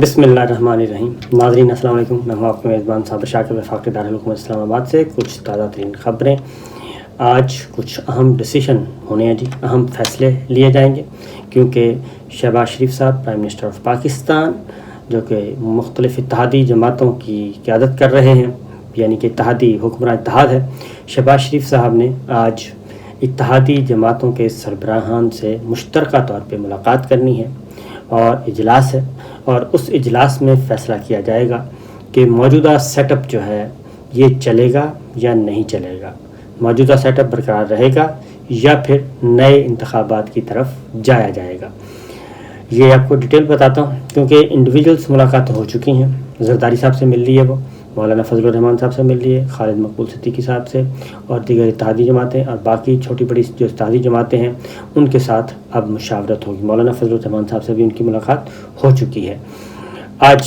بسم اللہ الرحمن الرحیم۔ ناظرین السلام علیکم، میں ہوں آپ کا میزبان صابر شاکر وفاقی دارالحکومت اسلام آباد سے۔ کچھ تازہ ترین خبریں، آج کچھ اہم ڈیسیشن ہونے ہیں اہم فیصلے لیے جائیں گے، کیونکہ شہباز شریف صاحب پرائم منسٹر آف پاکستان، جو کہ مختلف اتحادی جماعتوں کی قیادت کر رہے ہیں، یعنی کہ اتحادی حکمران اتحاد ہے، شہباز شریف صاحب نے آج اتحادی جماعتوں کے سربراہان سے مشترکہ طور پہ ملاقات کرنی ہے اور اجلاس ہے، اور اس اجلاس میں فیصلہ کیا جائے گا کہ موجودہ سیٹ اپ جو ہے یہ چلے گا یا نہیں چلے گا، موجودہ سیٹ اپ برقرار رہے گا یا پھر نئے انتخابات کی طرف جایا جائے گا۔ یہ آپ کو ڈیٹیل بتاتا ہوں، کیونکہ انڈیویجولس ملاقات ہو چکی ہیں۔ زرداری صاحب سے مل لی ہے، وہ مولانا فضل الرحمان صاحب سے مل لی ہے، خالد مقبول صدیقی صاحب سے، اور دیگر اتحادی جماعتیں اور باقی چھوٹی بڑی جو اتحادی جماعتیں ہیں ان کے ساتھ اب مشاورت ہوگی۔ مولانا فضل الرحمان صاحب سے بھی ان کی ملاقات ہو چکی ہے۔ آج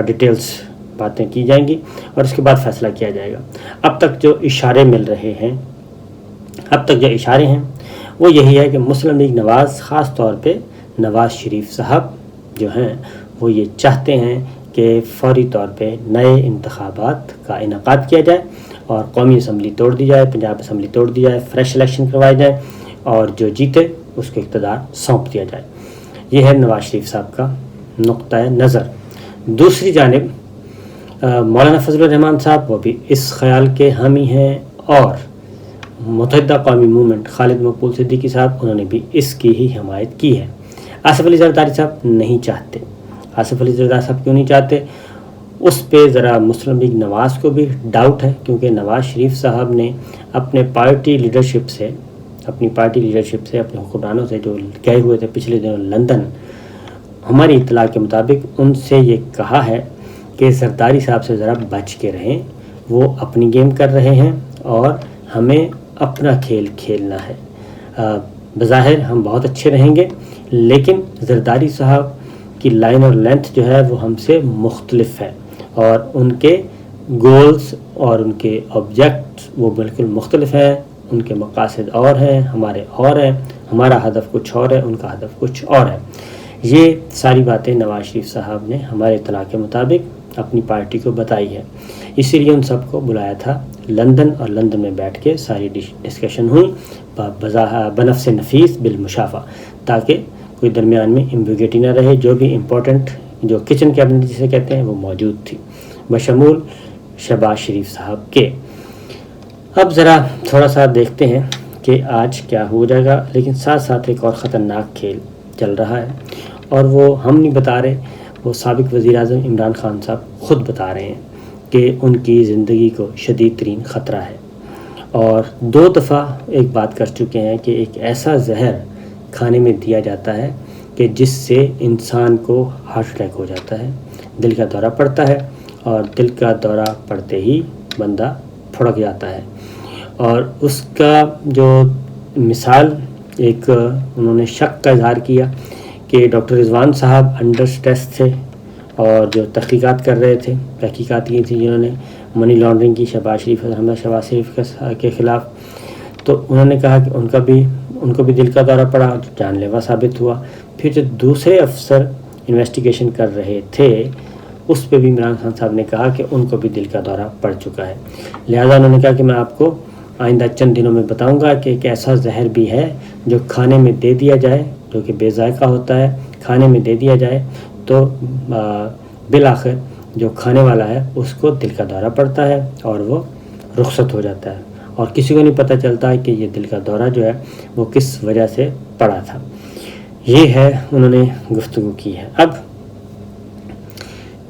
ڈیٹیلز باتیں کی جائیں گی اور اس کے بعد فیصلہ کیا جائے گا۔ اب تک جو اشارے مل رہے ہیں، اشارے ہیں وہ یہی ہے کہ مسلم لیگ نواز، خاص طور پہ نواز شریف صاحب جو ہیں، وہ یہ چاہتے ہیں کہ فوری طور پہ نئے انتخابات کا انعقاد کیا جائے اور قومی اسمبلی توڑ دی جائے، پنجاب اسمبلی توڑ دی جائے، فریش الیکشن کروائے جائیں اور جو جیتے اس کو اقتدار سونپ دیا جائے۔ یہ ہے نواز شریف صاحب کا نقطہ نظر۔ دوسری جانب مولانا فضل الرحمان صاحب وہ بھی اس خیال کے حامی ہیں، اور متحدہ قومی موومنٹ خالد مقبول صدیقی صاحب، انہوں نے بھی اس کی ہی حمایت کی ہے۔ آصف علی زرداری صاحب نہیں چاہتے۔ آصف علی زرداری صاحب کیوں نہیں چاہتے؟ اس پہ ذرا مسلم لیگ نواز کو بھی ڈاؤٹ ہے، کیونکہ نواز شریف صاحب نے اپنی پارٹی لیڈرشپ سے، اپنے حکمرانوں سے جو گئے ہوئے تھے پچھلے دنوں لندن، ہماری اطلاع کے مطابق ان سے یہ کہا ہے کہ زرداری صاحب سے ذرا بچ کے رہیں، وہ اپنی گیم کر رہے ہیں اور ہمیں اپنا کھیل کھیلنا ہے۔ بظاہر ہم بہت اچھے رہیں گے، لیکن زرداری صاحب کی لائن اور لینتھ جو ہے وہ ہم سے مختلف ہے، اور ان کے گولز اور ان کے آبجیکٹس وہ بالکل مختلف ہیں، ان کے مقاصد اور ہیں، ہمارے اور ہیں، ہمارا ہدف کچھ اور ہے، ان کا ہدف کچھ اور ہے۔ یہ ساری باتیں نواز شریف صاحب نے ہمارے اطلاع کے مطابق اپنی پارٹی کو بتائی ہے، اسی لیے ان سب کو بلایا تھا لندن، اور لندن میں بیٹھ کے ساری ڈسکشن ہوئی بنفس نفیس بالمشافہ، تاکہ کوئی درمیان میں ایمبیگوٹی نہ رہے۔ جو بھی امپورٹنٹ جو کچن کیبنٹ جسے کہتے ہیں وہ موجود تھی، بشمول شہباز شریف صاحب کے۔ اب ذرا تھوڑا سا دیکھتے ہیں کہ آج کیا ہو جائے گا، لیکن ساتھ ساتھ ایک اور خطرناک کھیل چل رہا ہے، اور وہ ہم نہیں بتا رہے، وہ سابق وزیر اعظم عمران خان صاحب خود بتا رہے ہیں کہ ان کی زندگی کو شدید ترین خطرہ ہے، اور 2 دفعہ ایک بات کر چکے ہیں کہ ایک ایسا زہر کھانے میں دیا جاتا ہے کہ جس سے انسان کو ہارٹ اٹیک ہو جاتا ہے، دل کا دورہ پڑتا ہے، اور دل کا دورہ پڑتے ہی بندہ پھڑک جاتا ہے۔ اور اس کا جو مثال ایک انہوں نے شک کا اظہار کیا کہ ڈاکٹر رضوان صاحب انڈر سٹریس تھے، اور جو تحقیقات کر رہے تھے، تحقیقات کی تھی جنہوں نے منی لانڈرنگ کی شہباز شریف کے خلاف، تو انہوں نے کہا کہ ان کو بھی دل کا دورہ پڑا، جان لیوا ثابت ہوا۔ پھر جو دوسرے افسر انویسٹیگیشن کر رہے تھے، اس پہ بھی عمران خان صاحب نے کہا کہ ان کو بھی دل کا دورہ پڑ چکا ہے۔ لہٰذا انہوں نے کہا کہ میں آپ کو آئندہ چند دنوں میں بتاؤں گا کہ ایک ایسا زہر بھی ہے جو کھانے میں دے دیا جائے، جو کہ بے ذائقہ ہوتا ہے، کھانے میں دے دیا جائے تو بالآخر جو کھانے والا ہے اس کو دل کا دورہ پڑتا ہے اور وہ رخصت ہو جاتا ہے، اور کسی کو نہیں پتہ چلتا ہے کہ یہ دل کا دورہ جو ہے وہ کس وجہ سے پڑا تھا۔ یہ ہے انہوں نے گفتگو کی ہے۔ اب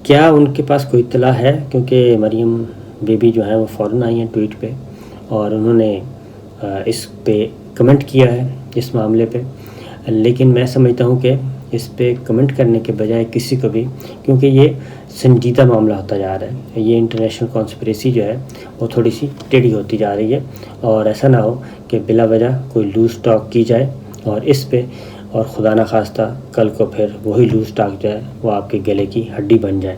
کیا ان کے پاس کوئی اطلاع ہے؟ کیونکہ مریم بیبی جو ہیں وہ فوراً آئی ہیں ٹویٹ پہ، اور انہوں نے اس پہ کمنٹ کیا ہے اس معاملے پہ، لیکن میں سمجھتا ہوں کہ اس پہ کمنٹ کرنے کے بجائے کسی کو بھی، کیونکہ یہ سنجیدہ معاملہ ہوتا جا رہا ہے، یہ انٹرنیشنل کانسپریسی جو ہے وہ تھوڑی سی ٹیڑھی ہوتی جا رہی ہے، اور ایسا نہ ہو کہ بلا وجہ کوئی لوز ٹاک کی جائے اور اس پہ، اور خدا نہ خواستہ کل کو پھر وہی لوز ٹاک جو ہے وہ آپ کے گلے کی ہڈی بن جائے۔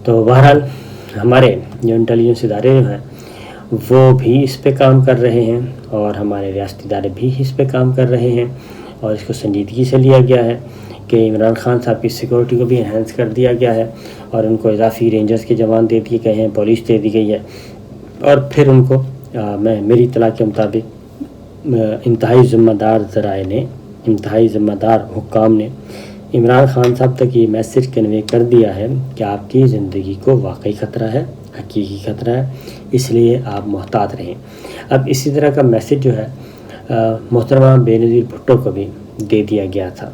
تو بہرحال ہمارے جو انٹیلیجنس ادارے جو ہیں وہ بھی اس پہ کام کر رہے ہیں، اور ہمارے ریاستی ادارے بھی اس پہ کام کر رہے ہیں، اور اس کو سنجیدگی سے لیا گیا ہے کہ عمران خان صاحب کی سیکورٹی کو بھی انہینس کر دیا گیا ہے اور ان کو اضافی رینجرز کے جوان دے دیے گئے ہیں، پولیس دے دی گئی ہے، اور پھر ان کو میری اطلاع کے مطابق انتہائی ذمہ دار ذرائع نے، انتہائی ذمہ دار حکام نے عمران خان صاحب تک یہ میسج کنوے کر دیا ہے کہ آپ کی زندگی کو واقعی خطرہ ہے، حقیقی خطرہ ہے، اس لیے آپ محتاط رہیں۔ اب اسی طرح کا میسج جو ہے محترمہ بے نظیر بھٹو کو بھی دے دیا گیا تھا،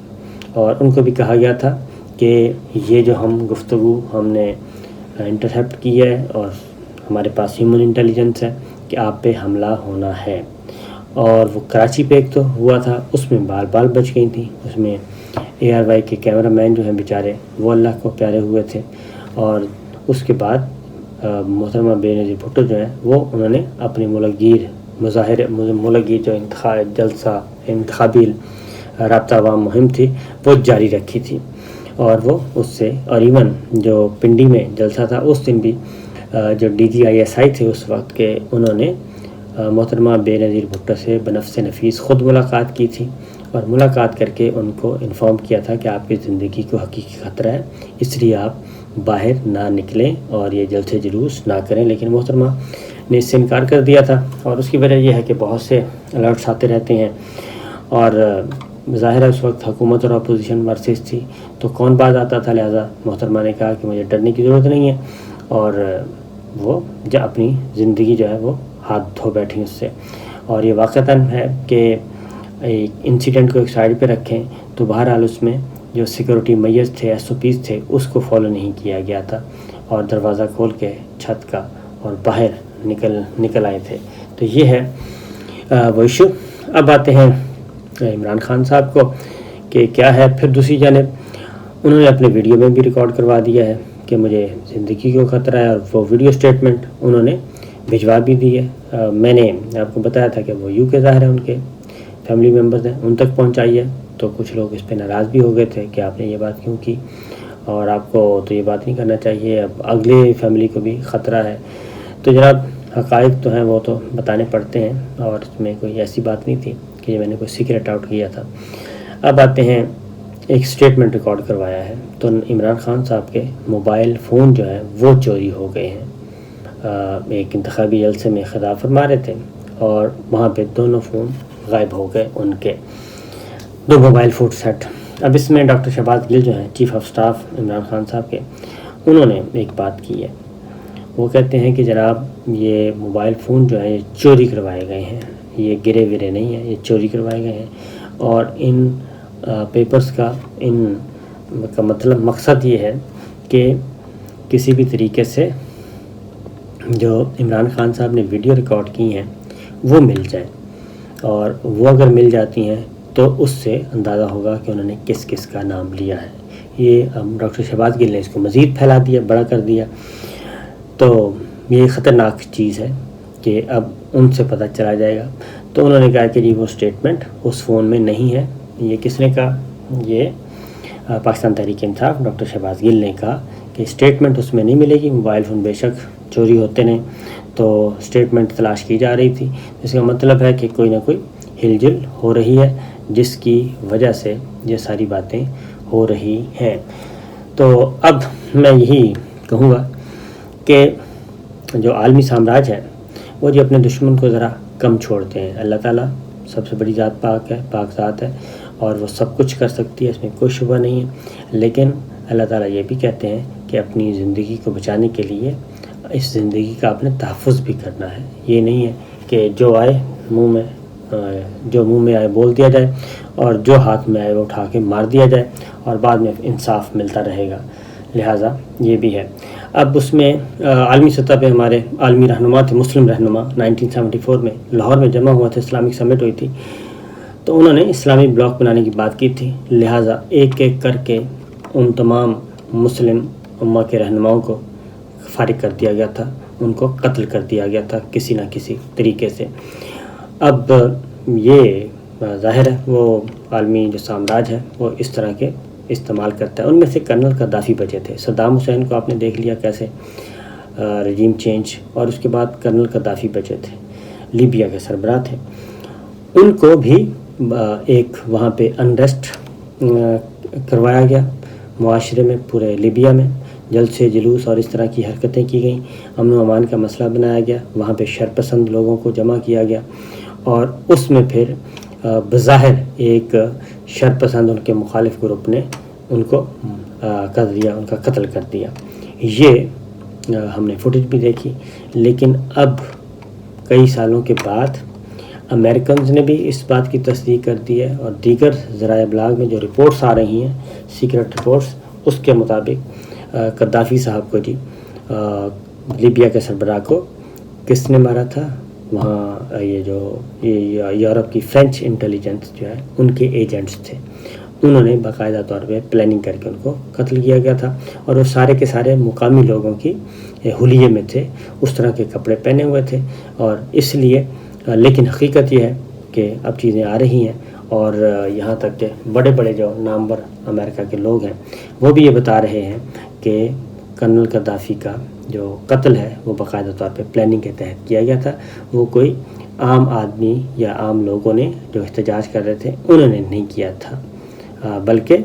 اور ان کو بھی کہا گیا تھا کہ یہ جو گفتگو ہم نے انٹرسیپٹ کی ہے اور ہمارے پاس ہیومن انٹیلیجنس ہے کہ آپ پہ حملہ ہونا ہے، اور وہ کراچی پہ ایک تو ہوا تھا، اس میں بال بال بچ گئی تھیں، اس میں ARY کے کیمرہ مین جو ہیں بیچارے وہ اللہ کو پیارے ہوئے تھے، اور اس کے بعد محترمہ بے نظیر بھٹو جو ہیں وہ انہوں نے اپنی ملک گیر جو جلسہ انتخابی رابطہ عوام مہم تھی وہ جاری رکھی تھی، اور وہ اس سے، اور ایون جو پنڈی میں جلسہ تھا اس دن بھی جو DGISI تھے اس وقت کے، انہوں نے محترمہ بے نظیر بھٹو سے بنفس نفیس خود ملاقات کی تھی، اور ملاقات کر کے ان کو انفارم کیا تھا کہ آپ کی زندگی کو حقیقی خطرہ ہے، اس لیے آپ باہر نہ نکلیں اور یہ جلسے جلوس نہ کریں، لیکن محترمہ نے اس سے انکار کر دیا تھا، اور اس کی وجہ یہ ہے کہ بہت سے الرٹس آتے رہتے ہیں، اور ظاہر ہے اس وقت حکومت اور اپوزیشن ورسز تھی تو کون باز آتا تھا، لہٰذا محترمہ نے کہا کہ مجھے ڈرنے کی ضرورت نہیں ہے، اور وہ اپنی زندگی جو ہے وہ ہاتھ دھو بیٹھی اس سے۔ اور یہ واقعتاً ہے کہ ایک انسیڈنٹ کو ایک سائڈ پہ رکھیں تو بہرحال اس میں جو سیکورٹی میئرز تھے، SOPs تھے، اس کو فالو نہیں کیا گیا تھا، اور دروازہ کھول کے چھت کا اور باہر نکل آئے تھے، تو یہ ہے وہ ایشو۔ اب آتے ہیں عمران خان صاحب کو کہ کیا ہے پھر دوسری جانب انہوں نے اپنے ویڈیو میں بھی ریکارڈ کروا دیا ہے کہ مجھے زندگی کو خطرہ ہے، اور وہ ویڈیو اسٹیٹمنٹ انہوں نے بھجوا بھی دی ہے۔ میں نے آپ کو بتایا تھا کہ وہ UK ظاہر ہے، ان کے فیملی ممبرز ہیں، ان تک پہنچائی ہے، تو کچھ لوگ اس پہ ناراض بھی ہو گئے تھے کہ آپ نے یہ بات کیوں کی، اور آپ کو تو یہ بات نہیں کرنا چاہیے، اب اگلے فیملی کو بھی خطرہ ہے۔ تو جناب حقائق تو ہیں وہ تو بتانے پڑتے ہیں، اور اس میں کوئی ایسی بات نہیں تھی کہ میں نے کوئی سیکریٹ آؤٹ کیا تھا۔ اب آتے ہیں ایک سٹیٹمنٹ ریکارڈ کروایا ہے، تو عمران خان صاحب کے موبائل فون جو ہیں وہ چوری ہو گئے ہیں، ایک انتخابی جلسے میں خطاب فرما رہے تھے اور وہاں پہ دونوں فون غائب ہو گئے، ان کے 2 موبائل فون سیٹ۔ اب اس میں ڈاکٹر شہباز گل جو ہیں chief of staff Imran Khan صاحب کے، انہوں نے ایک بات کی ہے، وہ کہتے ہیں کہ جناب یہ موبائل فون جو ہیں یہ چوری کروائے گئے ہیں، یہ گرے ورے نہیں ہیں، یہ چوری کروائے گئے ہیں، اور ان پیپرز کا مطلب مقصد یہ ہے کہ کسی بھی طریقے سے جو عمران خان صاحب نے ویڈیو ریکارڈ کی ہیں وہ مل جائیں، اور وہ اگر مل جاتی ہیں تو اس سے اندازہ ہوگا کہ انہوں نے کس کس کا نام لیا ہے۔ یہ ڈاکٹر شہباز گل نے اس کو مزید پھیلا دیا، بڑا کر دیا، تو یہ خطرناک چیز ہے کہ اب ان سے پتہ چلا جائے گا۔ تو انہوں نے کہا کہ جی وہ سٹیٹمنٹ اس فون میں نہیں ہے۔ یہ کس نے کہا؟ یہ پاکستان تحریک انصاف ڈاکٹر شہباز گل نے کہا کہ سٹیٹمنٹ اس میں نہیں ملے گی، موبائل فون بے شک چوری ہوتے ہیں، تو سٹیٹمنٹ تلاش کی جا رہی تھی، اس کا مطلب ہے کہ کوئی نہ کوئی ہل جل ہو رہی ہے جس کی وجہ سے یہ ساری باتیں ہو رہی ہیں۔ تو اب میں یہی کہوں گا کہ جو عالمی سامراج ہے وہ جی اپنے دشمن کو ذرا کم چھوڑتے ہیں۔ اللہ تعالیٰ سب سے بڑی ذات پاک ہے، پاک ذات ہے، اور وہ سب کچھ کر سکتی ہے، اس میں کوئی شبہ نہیں ہے، لیکن اللہ تعالیٰ یہ بھی کہتے ہیں کہ اپنی زندگی کو بچانے کے لیے اس زندگی کا اپنے تحفظ بھی کرنا ہے۔ یہ نہیں ہے کہ جو آئے منہ میں آئے بول دیا جائے، اور جو ہاتھ میں آئے وہ اٹھا کے مار دیا جائے، اور بعد میں انصاف ملتا رہے گا، لہٰذا یہ بھی ہے۔ اب اس میں عالمی سطح پہ ہمارے عالمی رہنما تھے، مسلم رہنما 1974 میں لاہور میں جمع ہوا تھا، اسلامک سمٹ ہوئی تھی، تو انہوں نے اسلامی بلاک بنانے کی بات کی تھی، لہٰذا ایک ایک کر کے ان تمام مسلم امہ کے رہنماؤں کو فارغ کر دیا گیا تھا، ان کو قتل کر دیا گیا تھا کسی نہ کسی طریقے سے۔ اب یہ ظاہر ہے وہ عالمی جو سامراج ہے وہ اس طرح کے استعمال کرتا ہے۔ ان میں سے کرنل قذافی بچے تھے، صدام حسین کو آپ نے دیکھ لیا کیسے رجیم چینج، اور اس کے بعد کرنل قذافی بچے تھے، لیبیا کے سربراہ تھے، ان کو بھی ایک وہاں پہ انریسٹ کروایا گیا معاشرے میں، پورے لیبیا میں جلد سے جلوس اور اس طرح کی حرکتیں کی گئیں، امن و امان کا مسئلہ بنایا گیا، وہاں پہ شرپسند لوگوں کو جمع کیا گیا اور اس میں پھر بظاہر ایک شرپسند ان کے مخالف گروپ نے ان کو کر دیا، ان کا قتل کر دیا۔ یہ ہم نے فوٹیج بھی دیکھی، لیکن اب کئی سالوں کے بعد امریکنز نے بھی اس بات کی تصدیق کر دی ہے اور دیگر ذرائع ابلاغ میں جو رپورٹس آ رہی ہیں، سیکرٹ رپورٹس، اس کے مطابق قذافی صاحب کو جی لیبیا کے سربراہ کو کس نے مارا تھا؟ وہاں یہ یورپ کی فرینچ انٹیلیجنس جو ہے ان کے ایجنٹس تھے، انہوں نے باقاعدہ طور پہ پلاننگ کر کے ان کو قتل کیا گیا تھا اور وہ سارے کے سارے مقامی لوگوں کی حلیے میں تھے، اس طرح کے کپڑے پہنے ہوئے تھے اور اس لیے لیکن حقیقت یہ ہے کہ اب چیزیں آ رہی ہیں اور یہاں تک کہ بڑے بڑے جو نامور امریکہ کے لوگ ہیں وہ بھی یہ بتا رہے ہیں کہ کرنل قذافی کا جو قتل ہے وہ باقاعدہ طور پہ پلاننگ کے تحت کیا گیا تھا، وہ کوئی عام آدمی یا عام لوگوں نے جو احتجاج کر رہے تھے انہوں نے نہیں کیا تھا، بلکہ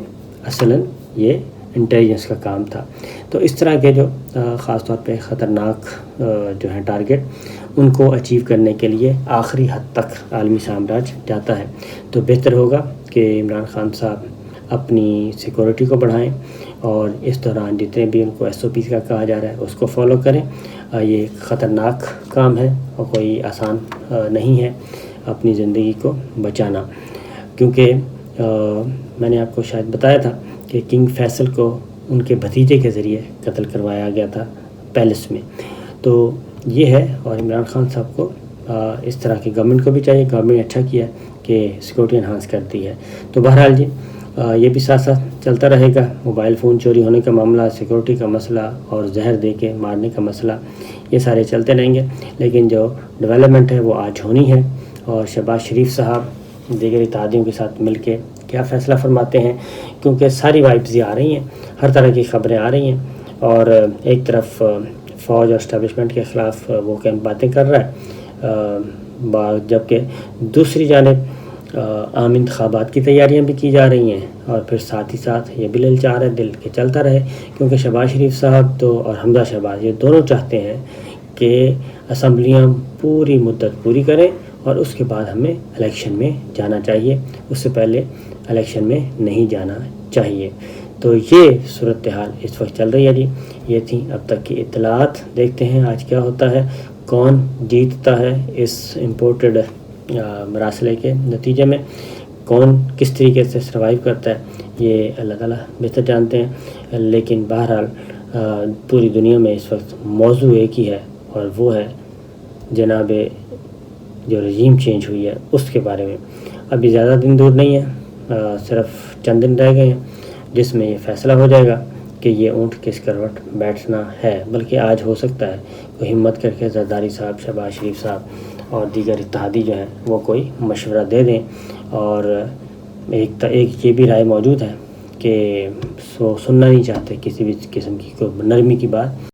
اصلاً یہ انٹیلیجنس کا کام تھا۔ تو اس طرح کے جو خاص طور پہ خطرناک جو ہیں ٹارگٹ، ان کو اچیو کرنے کے لیے آخری حد تک عالمی سامراج جاتا ہے، تو بہتر ہوگا کہ عمران خان صاحب اپنی سیکورٹی کو بڑھائیں اور اس دوران جتنے بھی ان کو SOPs کا کہا جا رہا ہے اس کو فالو کریں۔ یہ خطرناک کام ہے اور کوئی آسان نہیں ہے اپنی زندگی کو بچانا، کیونکہ میں نے آپ کو شاید بتایا تھا کہ کنگ فیصل کو ان کے بھتیجے کے ذریعے قتل کروایا گیا تھا پیلس میں، تو یہ ہے۔ اور عمران خان صاحب کو اس طرح کی گورنمنٹ کو بھی چاہیے، گورنمنٹ اچھا کیا کہ سیکورٹی انہانس کرتی ہے۔ تو بہرحال جی یہ بھی ساتھ ساتھ چلتا رہے گا، موبائل فون چوری ہونے کا معاملہ، سیکورٹی کا مسئلہ اور زہر دے کے مارنے کا مسئلہ، یہ سارے چلتے رہیں گے، لیکن جو ڈیولپمنٹ ہے وہ آج ہونی ہے اور شہباز شریف صاحب دیگر اتحادیوں کے ساتھ مل کے کیا فیصلہ فرماتے ہیں، کیونکہ ساری وائبز آ رہی ہیں، ہر طرح کی خبریں آ رہی ہیں اور ایک طرف فوج اور اسٹیبلشمنٹ کے خلاف وہ باتیں کر رہا ہے، جبکہ دوسری جانب عام انتخابات کی تیاریاں بھی کی جا رہی ہیں اور پھر ساتھ ہی ساتھ یہ بھی للچار ہے دل کے چلتا رہے، کیونکہ شہباز شریف صاحب تو اور حمزہ شہباز یہ دونوں چاہتے ہیں کہ اسمبلیاں پوری مدت پوری کریں اور اس کے بعد ہمیں الیکشن میں جانا چاہیے، اس سے پہلے الیکشن میں نہیں جانا چاہیے۔ تو یہ صورتحال اس وقت چل رہی ہے جی۔ یہ تھیں اب تک کی اطلاعات، دیکھتے ہیں آج کیا ہوتا ہے، کون جیتتا ہے اس امپورٹڈ مراسلے کے نتیجے میں، کون کس طریقے سے سروائیو کرتا ہے، یہ اللہ تعالیٰ بہتر جانتے ہیں، لیکن بہرحال پوری دنیا میں اس وقت موضوع ایک ہی ہے اور وہ ہے جناب جو رجیم چینج ہوئی ہے اس کے بارے میں۔ ابھی زیادہ دن دور نہیں ہے، صرف چند دن رہ گئے ہیں جس میں یہ فیصلہ ہو جائے گا کہ یہ اونٹ کس کروٹ بیٹھنا ہے، بلکہ آج ہو سکتا ہے کوئی ہمت کر کے زرداری صاحب، شہباز شریف صاحب اور دیگر اتحادی جو ہیں وہ کوئی مشورہ دے دیں، اور ایک یہ بھی رائے موجود ہے کہ سننا نہیں چاہتے کسی بھی قسم کی کوئی نرمی کی بات۔